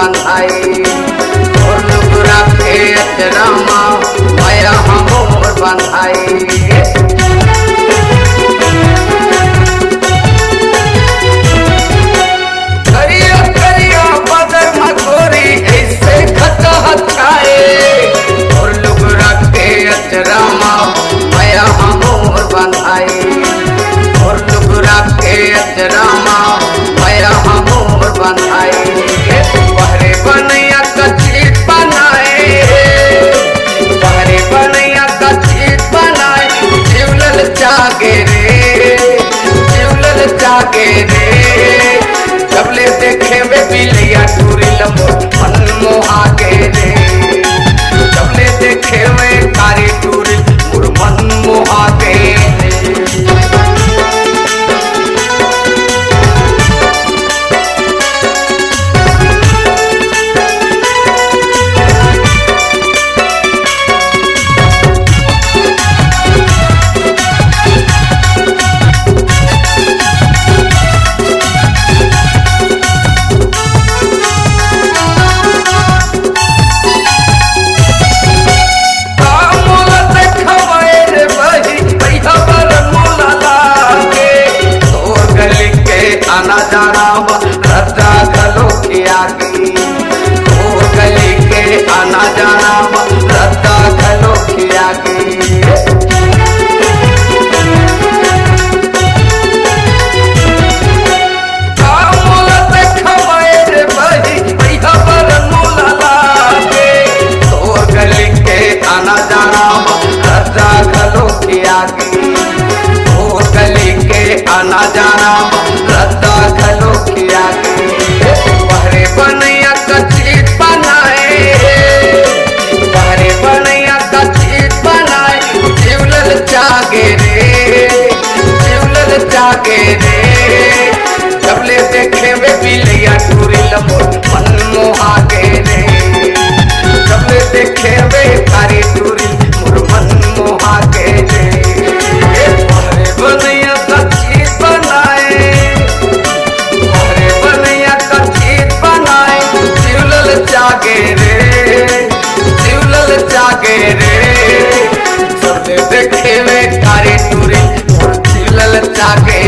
बंधाई और लुगरा के अचरामा माया मोर बंधाई। रामा माया मोर बंधाई और लुगरा के अचरामा माया मोर बंधाई। बहरे बनैया का चीट बनाए, बहरे बनैया का चीट बनाए, जीवलल जागे रे, जीवलल जागे रे। जबले देखे वे बिलैया टूरी लमो मन मोहागे रे, जबले देखे वे कारी टूरी मोर मन मोहागे रे। आना जाना रद्दा गलो की आगी, ओ गली के आना जाना रद्दा गलो की आगी। आना जाना रद्दा गलो की आगी, ओ गली के आना जाना रद्दा गलो की आगी। बहरे बनैया का चीट बनाए, बहरे बनैया का चीट बनाए, जीवलल जागे रे, जीवलल जागे रे। जबले देखे वे बिलैया टूरी लमो मन मोहागे रे, जबले देखे वे कारी टूरी मोर मन मोहागे रे। बहरे बनैया का चीट बनाए, बहरे बनैया का चीट बनाए, जीवलल जागे रे, जीवलल जागे रे। जबले देखे वे कारी टूरी मोर जीवलल जागे